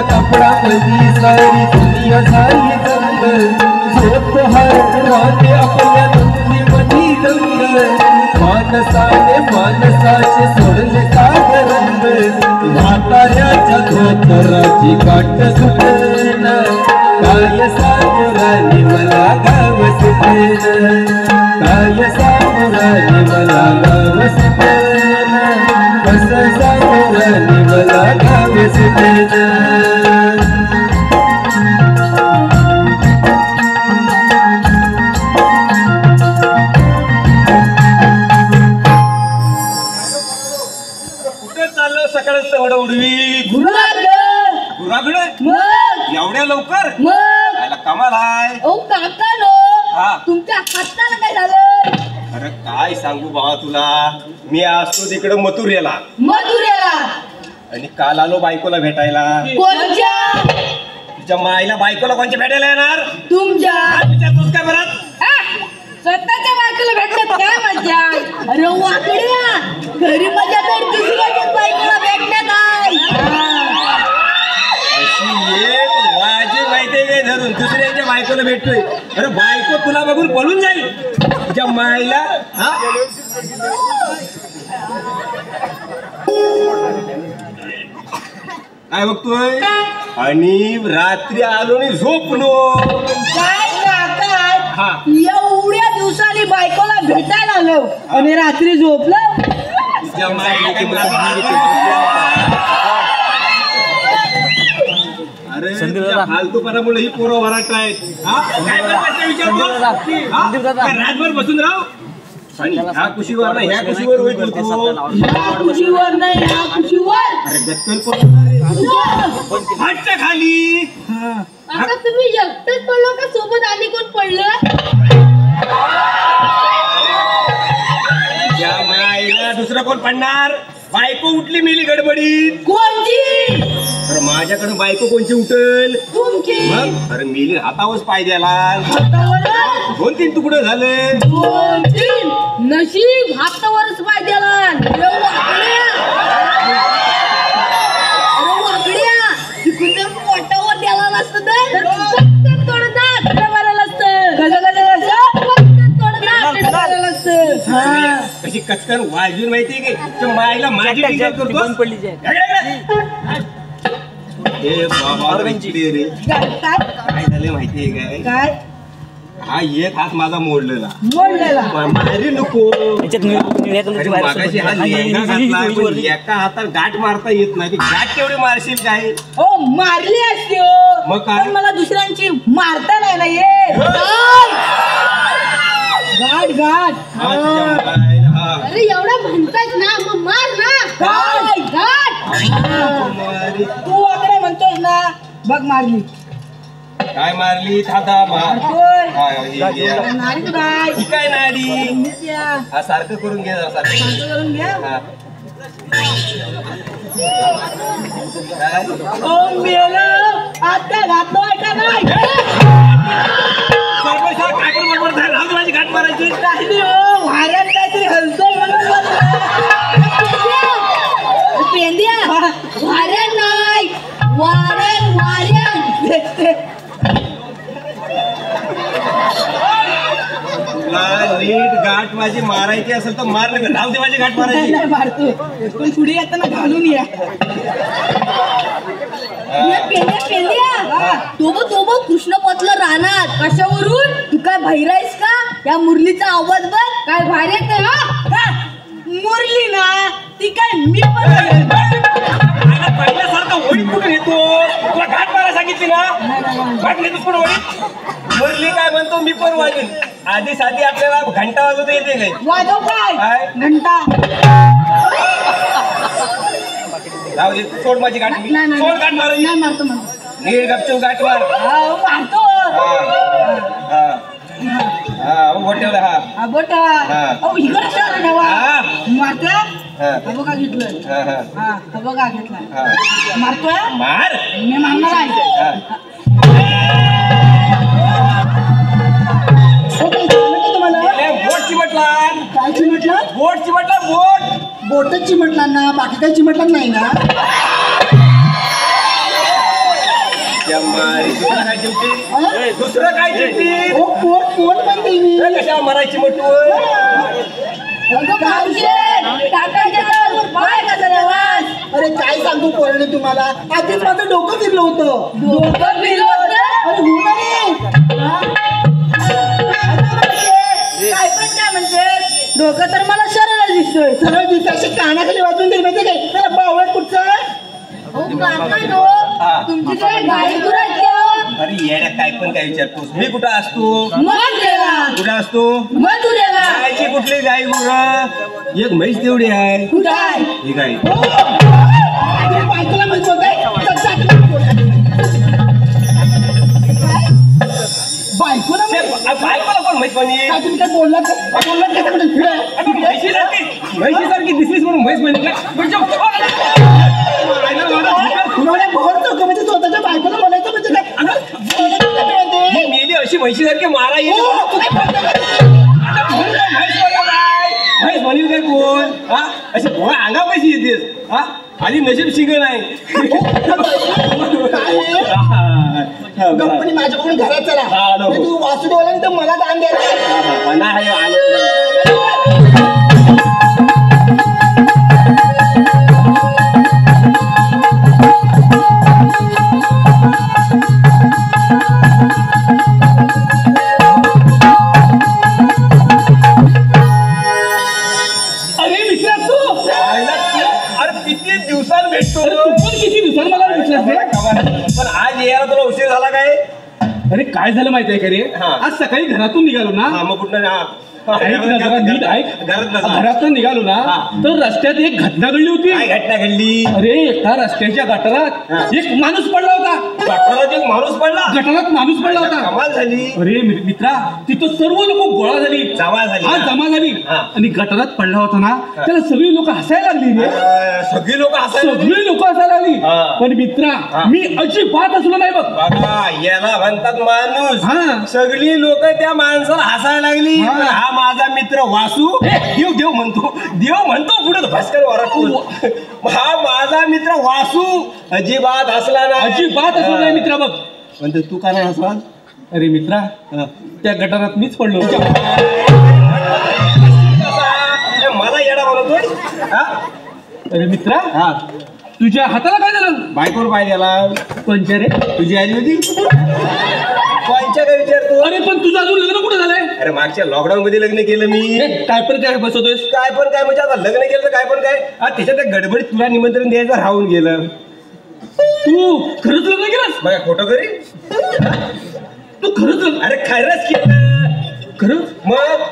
कपड़ा सारी दुनिया सारी दंग झोप हर रात आपल्या नंदी मधी दंग मानसाने मानसाचे सोडले सागरंग म्हाताऱ्याच्या धोतराची काट सुटेन काय सागराने मला गाव सुटेन काय सागराने मला गाव सुटेन कस सागराने मला गाव सुटेन एवढ्या लवकर कमाल आहे. तुमच्या हाताला काय झालं? अरे काय सांगू बाबा तुला, मी असतो तिकडे मथुरेला आणि काल आलो बायकोला भेटायला. कोणच्या? तुझ्या माईला बायकोला कोणच्या भेटायला येणार? तुमच्या. विचारतोस काय बरं? स्वतःच्या बायकोला भेटण्यात काय मजा? अरे वाकड्या, घरी मजा तर दुसऱ्याच्या बायकोला भेटण्यात आहे. वाजी माहितीये काय धरून दुसऱ्याच्या बायकोला भेटतोय. अरे बायको तुला बघून पळून जाईल तुझ्या माईला. काय बघतोय? आणि रात्री आलो आणि झोपलो. काय एवढ्या दिवसांनी बायकोला भेटायला आलो आणि रात्री झोपलो. तुझ्या माईला फालतूपणामुळे ही पोरं वराट आहेत. रातभर बसून राव आणि ह्या कुशीवर नाही ह्या कुशीवर होईल. कुशीवर नाही ह्या कुशीवर. हातच्या खाली. आता तुम्ही एकटेच पडलो का सोबत आणि कोण पडलं? त्या माईला दुसरं कोण पडणार? बायको उठली मेली गडबडीत. कोणची? तर माझ्याकडे बायको कोणची उठल? तुमची. अरे मेली हातावरच पाय द्याला. 2-3 तुकडे झाले. 2-3 नशीब हातावरच पाय द्याला. अरे वाकड्या तिकडे पोटावर द्याला नसतं तर पटकन तोडतात मारायला असतं. कशी कचकन वाजून माहितीये की मायला माझी बंद पडली. काय झालं माहितीये काय? हा एक हात माझा मोडलेला. मारी नको. एका हातात गाठ मारता येत नाही. गाठ तेवढे मारशील काय? हो मारली असते मग काय? मला दुसऱ्यांची मारता नाही ना ये. गाठ गाठ. अरे एवढा म्हणतायच ना मग मार ना. गाठ. तू वगैरे म्हणतोय ना बघ मारली. काय मारली? थादा मार. काय नाडी हा सारखं करून घे. सारखं करून घ्या. आता घातलो का नाही? माझी घाट मारायची वाऱ्यात काहीतरी हलतोय म्हणून पेंद्या. वाऱ्यात नाही वाऱ्यात. नीट गाठ माझी मारायची असेल तर मार. राहू दे माझी गाठ मारायची. मारतो पण पुढे येताना घालून या. तो कृष्ण पतलं राहणार कशावरून? तू काय बहिरायस का? या मुरलीचा आवाज बघ काय भारी येतोय. मुरली ना ती काय मी पण वाटली तू पण वळी मुरली काय म्हणतो मी पण वाजेन आधी साधी आपल्याला घंटा वाजवता येते काय वाजव काय काय? घंटा जाऊ दे सोड माझी गाठ मी नाही, नाही. सोड गाठ मार नाही मारतो म्हणतो नीट गपचूप गाठ मार मारतो हा मोठेवला हा हा बोट हा. इकडे ठेवा ठेवा हा. मारतोय हा. हा बघा घेतलं हा, हा. हा बघा घेतला हा. मारतोय मार मी मारणार आहे हा. तुम्हाला बोट चिमटला काय चिमटला बोट चिमटला बोट बोटच चिमटला ना बाकी काही चिमटला नाही ना दुसरं काय चिमटी दुसरं काय चिमटी पोट पोट म्हणते मी कशा मरायची मोठू अरे काय सांगू पोराने तुम्हाला आधीच माझं डोकं फिरलं होतं डोकं फिरलं होतं अरे हो ना रे काय पण काय म्हणजे डोकं तर मला सरळ दिसतोय सरळ दिसतोय अशी कानाखाली वाजून तरी माहिती काय त्याला बावळट कुठचं तुमच्याकडे गाई अरे येड्या काय पण काय विचारतोस मी कुठं असतो कुठं असतो मथुरेला गायची कुठली गाय गुर एक म्हैस तेवढी आहे कुठाय ही गाय बायकोला म्हणतो बायकोला बायकोला पण म्हैस म्हणे काय तुम्ही काय बोललात का म्हैशीसारखी दिसलीस म्हणून म्हैस म्हणे तुम्हाला बघतो म्हणजे स्वतःच्या बायकोला बोलायचं म्हणजे काय मेली अशी म्हैशीसारखी मारा येईल म्हैस म्हणील काय कोण हा अशी भोळा अंगा पैसे येतेस हा आधी नशीब शिंग नाही कंपनी माझ्याकडून घरात चला तू वासुदेवाला तर मला दान द्यायला पण आज यायला तुला उशीर झाला काय अरे काय झालं माहितीये का रे आज सकाळी घरातून निघालो ना मग कुठं घरातून निघालो ना तर रस्त्यात एक घटना घडली होती काय घटना घडली अरे एका रस्त्याच्या गटारात एक माणूस पडला होता गटारात एक माणूस पडला गटारात माणूस पडला होता कमाल झाली अरे मित्रा तिथं सर्व लोक गोळा झाली जमा झाली हा जमा झाली आणि गटारात पडला होता ना त्याला सगळी लोक हसायला लागली रे सगळी लोक सगळी लोक हसायला लागली पण मित्रा मी अजिबात असलो नाही बघ बाबा याला म्हणतात माणूस सगळी लोक त्या माणसाला हसायला लागली हा माझा मित्र वासू देव म्हणतो पुढे भास्कर वरटतो हा माझा मित्र वासू अजिबात हसला ना अजिबात असलो नाही मित्रा बघ म्हणतो तू का नाही हसला अरे मित्रा त्या गटारात मीच पडलो मला येडा बनवतोय अरे मित्रा तुझ्या हाताला काय झालं बायकोर पाय गेला कोणच्या रे तुझी आली होती कोणच्या काय विचारतो अरे पण तुझं अजून लग्न कुठं झालंय अरे मागच्या लॉकडाऊन मध्ये लग्न केलं मी काय पण काय बसवतोयस काय पण काय म्हणजे आता लग्न केलं तर काय पण काय त्याच्यात त्या गडबडीत तुला निमंत्रण द्यायचं राहून गेलं तू खरंच लग्न केलंस बघा खोटं करी तू खरंच अरे खरंच केलं खरंच मग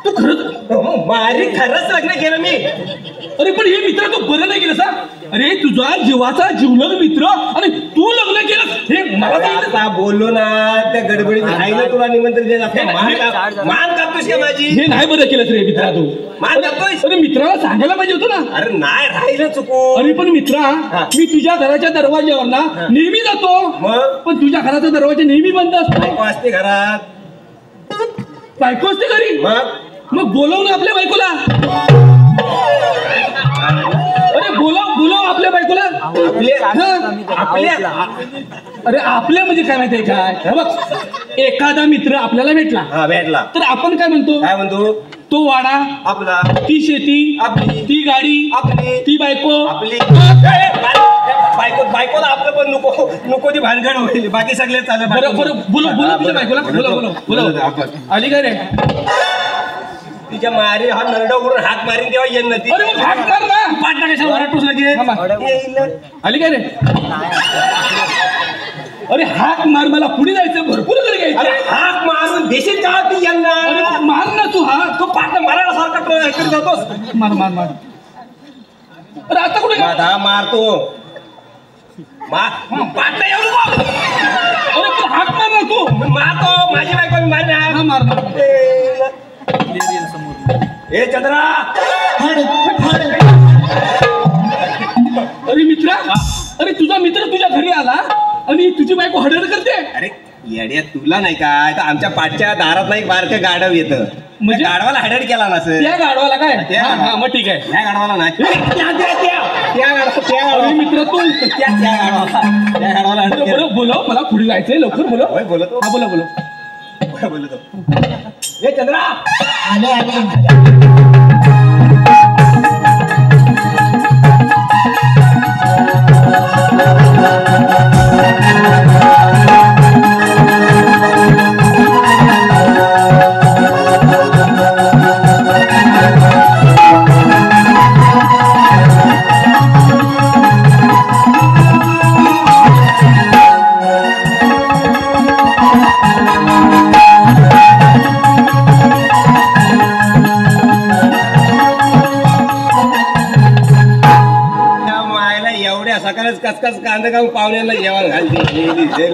तू खरंच मारी खरंच लग्न केलं मी अरे पण हे मित्र तू बरं नाही केलं सा अरे तुझा जीवाचा जीवलग मित्र आणि तू लग्न केलं हे मला आता बोललो ना त्या गडबडीत राहिलं तुला निमंत्रण द्यायचं मान कापतोस का माझी हे नाही बरं केलंस रे मित्रा तू मान कापतोयस अरे मित्राला सांगायला पाहिजे होतं ना अरे नाही राहिलं चुकू अरे पण मित्रा मी तुझ्या घराच्या दरवाज्यावर ना नेहमी जातो मग पण तुझ्या घराचा दरवाजा नेहमी बंद असतो बायको असते घरात बायको असते घरी मग बोलव ना आपल्या बायकोला अरे बोलव आपल्या बायकोला अरे आपल्या म्हणजे काय माहितीये काय बघ एखादा मित्र आपल्याला भेटला तर आपण काय म्हणतो तो वाडा आपला ती शेती आपली ती गाडी आपली ती बायको आपली बायकोला आपलं पण नको ती भानगड होईल बाकी सगळे चालू बरं बोलो तुझ्या बायकोला बोलो आली काय रे तिच्या मारी हा नरडा करून हात मारीन तेव्हा येईल ना ती अरे मग हात मार ना पाठ टाकायचा वरटूस लगे आली काय रे अरे हाक मार, मला पुढे जायचं, भरपूर घरी घ्यायचं. हाक मारून देशील का ती यांना? मार ना तू हाक. तो पाठ मारायला सारखा जातोस. मार मार मार. अरे आता कुठे आता मारतो. पाठ नाही एवढं. अरे पण हाक मार ना तू. मारतो, माझी बायको मी मारणार. हा मार मार. ए चंद्रा. अरे मित्रा, अरे तुझा मित्र तुझ्या घरी आला आणि तुझी बायको हडड करते. अरे येड्या, तुला नाही काय तर आमच्या पाठच्या दारात नाही बारकं गाढव येतं. म्हणजे गाढवाला हडड केला ना सर. त्या गाढवाला काय? मग ठीक आहे. त्या गाढवाला नाही. अरे मित्र तू त्या गाढवाला बरोबर बोलव, मला पुढे जायचंय, लवकर बोलव. बोलतो. हा बोला बोलव. बोलतो. ए चंद्रा. सकाळच कचकच कांदा गाऊन पाहुण्याला जेवण घालते.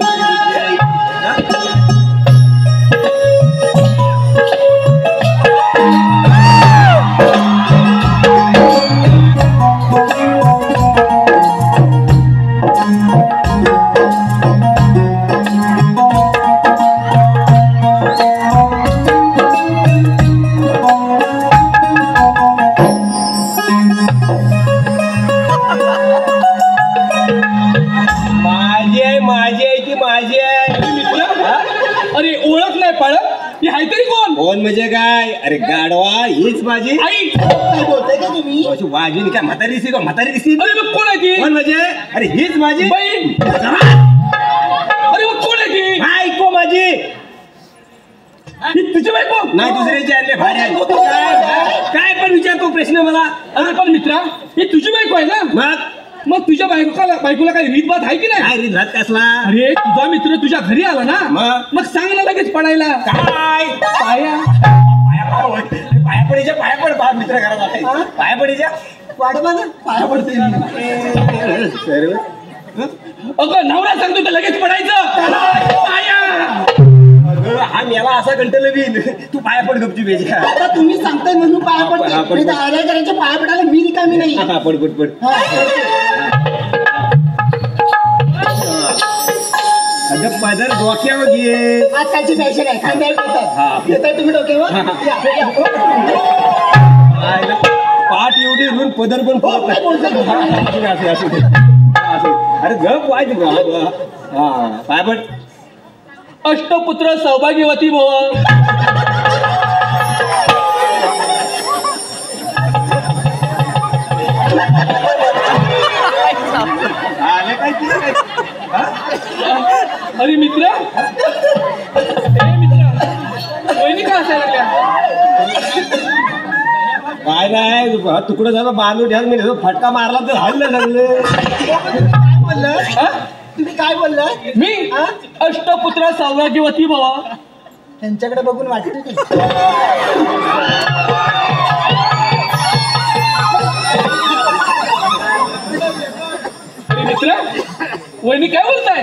कोण म्हणजे काय? अरे गाढवा, हीच माझी आई. काय बोलताय का तुम्ही? वाजी काय म्हातारी दिसली का? म्हातारी दिसली. अरे मग कोण आहे ती? कोण म्हणजे? अरे हीच माझी बहीण. अरे मग कोण आहे ती? बायको माझी. तुझी बायको नाही, दुसऱ्याची आणले भारी. काय पण विचारतो प्रश्न मला? अरे पण मित्रा, ही तुझी बायको आहे ना? मग तुझ्या बायकोला काही रीतभात आहे की नाही? काय रीतभात कसला? अरे तुझा मित्र तुझ्या घरी आला ना, मग सांग ना लगेच पडायला. काय पाया पाया पडीच्या पाया पड. बा मित्र घरात पाया पडीच्या वाढवा ना, पाया पडते. अगं नवरा सांगतो तर लगेच पडायचं. पाया. हा मेला असा कंटल बी. तू पाया पड गपची बेजी. आता तुम्ही सांगताय म्हणून पाया पडते. करायच्या पाया पडायला मी रिकामी नाही. पड पड पड. अगं पदर डोक्यावर घे. आजकालची फॅशन आहे. खांद्यावर येतात तुम्ही डोक्यावर. पाठ एवढी रुन पदर पण अरे गप वाईट. हा पाय पड. अष्टपुत्र सौभाग्यवती भव. अरे मित्र, वहिनी का असायला लागल्या? काय नाही, तुकडं झालं बांधून ठेव. मी फटका मारला तर हल्लं लागलं. काय बोललं तुम्ही? काय बोलला? मी अष्टपुत्र सौभाग्यवती भव. त्यांच्याकडे बघून वाटतं की मित्र, वहिनी काय बोलताय?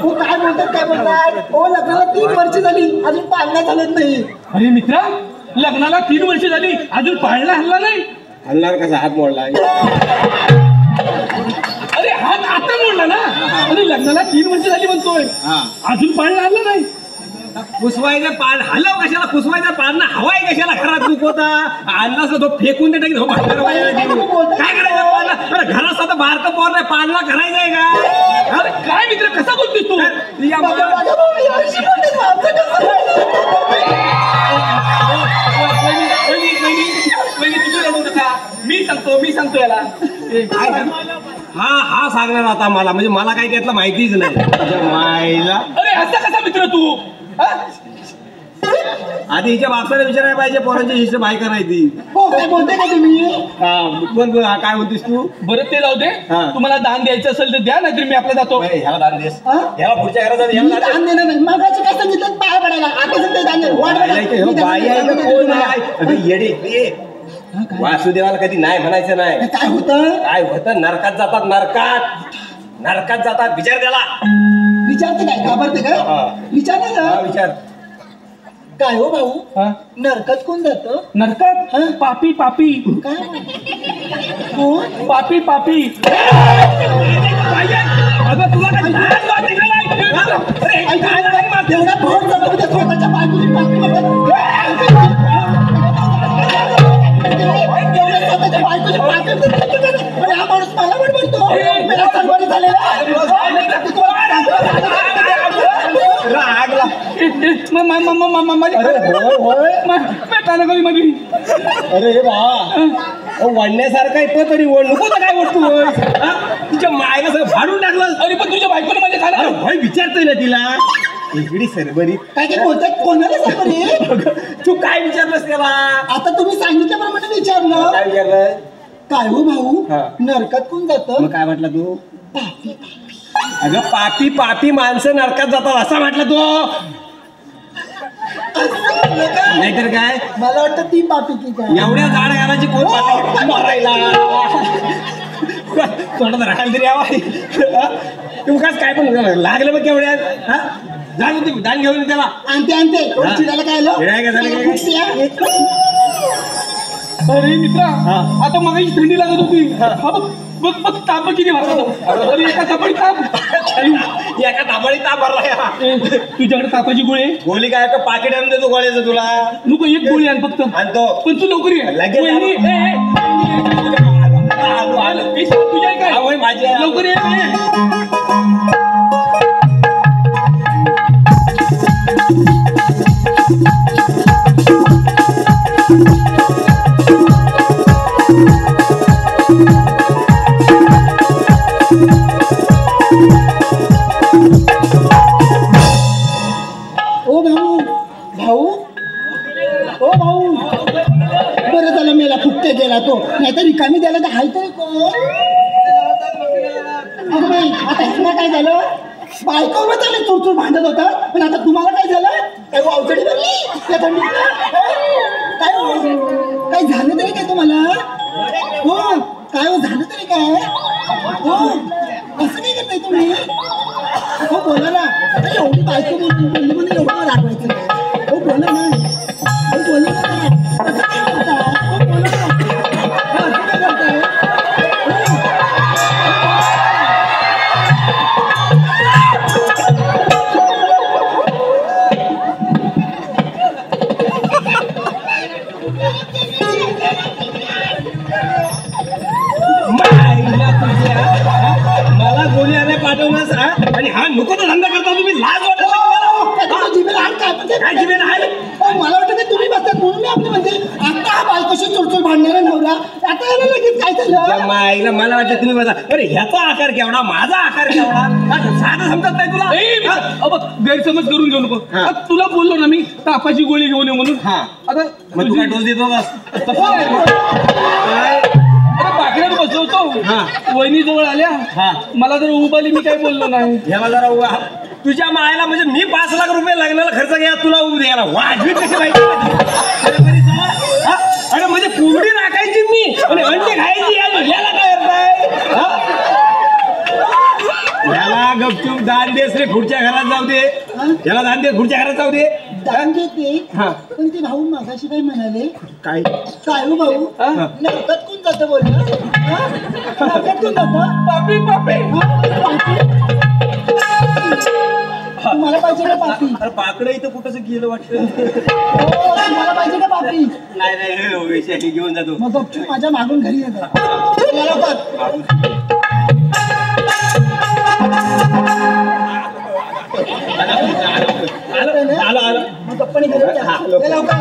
हो काय बोलतात? हो लग्नाला 3 वर्ष झाली, अजून पाळणा झालं नाही. अरे मित्रा, लग्नाला 3 वर्ष झाली, अजून पाळणा हल्ला नाही. हल्लार कसा? हात मोडलाय. अरे हात आता मोडला ना. अरे लग्नाला 3 वर्ष झाली म्हणतोय, अजून पाळणा हल्ला नाही. पुसवायचं पान हलव कशाला? पुसवायचा पान हवाय कशाला? घरात दुखवता आणला तो फेकून दे. काय करायचं पानला? अरे घरात साधा बारकं पोर नाही, पानला करायचंय का? अरे काय मित्र, कसा बोलतोस तू? मी सांगतो याला. हा सांगणार आता मला, म्हणजे मला काही त्यातलं माहितीच नाही. मायला अरे असा कसा मित्र तू? आधी हिच्या बापाला विचारायला पाहिजे पोरांची शिष्य बायका नाही ती. हो काय बोलते का तुम्ही? बोल काय म्हणतेस तू? बरं ते जाऊ दे. तुम्हाला दान द्यायचं असेल तर द्या, नाहीतर मी आपला जातो. ह्याला दान देस, ह्याला पुढच्या घरात मी दान देणार नाही. मगाची काय सांगितलं पाया पडायला, आता सध्या दान दे. वाट बघा. बाई आहे का कोण आहे? येडे वासुदेवाला कधी नाही म्हणायचं नाही. काय होतं? काय होतं? नरकात जातात, नरकात जातात. विचार त्याला. विचारते काय? घाबरते का? विचार ना. विचार काय हो भाऊ, नरकात कोण जातं? नरकात पापी पापी. काय कोण? पापी पापी. अगं तुला काय एवढा फोन जातो त्या स्वतःच्या बायकोची पापी म्हणतात. स्वतःच्या बायकोची पापी हा माणूस मला पण म्हणतो मला सरवारी झालेला. अरे बा वडण्यासारखा येतो तरी नको तर काय वस्तू तुझ्या मायला सगळं फाडून टाकलं. अरे पण तुझ्या बायकोने माझ्या खाला विचारतोय ना तिला इकडी सरबरी काय काय बोलतात कोणाला सरबरी? तू काय विचारलंस त्याला? आता तुम्ही सांगितल्याप्रमाणे विचारलं. काय विचारलं? काय हो भाऊ, नरकात कोण जातं? मग काय म्हटलं तू? अगं पापी पापी माणसं नरकात जातात असा म्हटलं तू. नाहीतर काय? मला वाटतं ती पापी की काय? एवढ्या झाड घालायची कोण पापी मारायला तोंडात राखायला तरी यावा. तू काय पण लागलं बघ केवढ्यात. दान घेऊन त्याला आणते चिडायला काय आलं? अरे मित्रा, आता मग थंडी लागत होती. बघ बघ ताप किती भरला. अरे एका तापाळी ताप भरला. तुझ्याकडे तापाची गोळी आहे? गोळी काय पाकिट आणून देतो गोळ्याचं तुला. नको एक गोळी आण फक्त. आणतो पण तू लवकर ये. तुझ्या काय माझ्या लवकर ये. बरं झालं मेला फुकटे गेला तो, नाहीतर रिकामी द्यायला तर हाय तरी कोण. अगं बाई आता ह्यांना काय झालं? बायकोवर चालेल चुरचूर भांडत होता, पण आता तुम्हाला काय झालं? काय अवचडी भरली त्या थंडीत? काय झालं तरी काय तुम्हाला? हो काय हो झालं तरी काय? हो असं काय करताय तुम्ही? हो बोला ना. एवढी बायको बोलली म्हणून एवढं रागवायचं. हो बोला ना. हो बोला ना. असं काय करता? हो बोला ना. असं काय करताय? मला गोळी आल्या पाठवणार आणि हा नको तो धंदा करता तुम्ही. लाज वाटत मला वाटतं की तुम्ही बसतात म्हणून मी आपले म्हणते आता हा बायकोशी चुरचूर भांडणारा नवरा आता याला लगेच काय झालं? माईला मला वाटतं तुम्ही बसा. अरे ह्याचा आकार केवढा, माझा आकार केवढा, साधं समजत नाही तुला. गैरसमज करून घेऊ नको. तुला बोललो ना मी तापाची गोळी घेऊन ये म्हणून. आता मग तू काय डोस देतो? पाकिटात बसवतो. वहिनी जवळ आल्या, मला जर उभाली मी काय बोललो नाही. ह्याला जरा तुझ्या मायला म्हणजे मी 5 लाख रुपये लग्नाला खर्च घ्या तुला उभं द्यायला वाजवी कशी माहिती? अरे म्हणजे कोंबडी राखायची मी आणि अंडे खायची. याला काय करताय? याला गपचूप दान देस रे, पुढच्या घरात जाऊ दे. याला दान दे, पुढच्या घरात जाऊ दे. दान देते पण ते भाऊ मागाशी काय म्हणाले? काय काय हो भाऊ, नरकात कोण जातं बोललं? नरकात कोण जातं? पापी पापी. तुम्हाला पाहिजे का पापी? अरे पाकडं इथं कुठंच गेलं वाटतं. तुम्हाला पाहिजे का पापी? नाही घेऊन जातो. मग गपचूप माझ्या मागून घरी येतात. आलं मग गप्पाने घरी लवकर.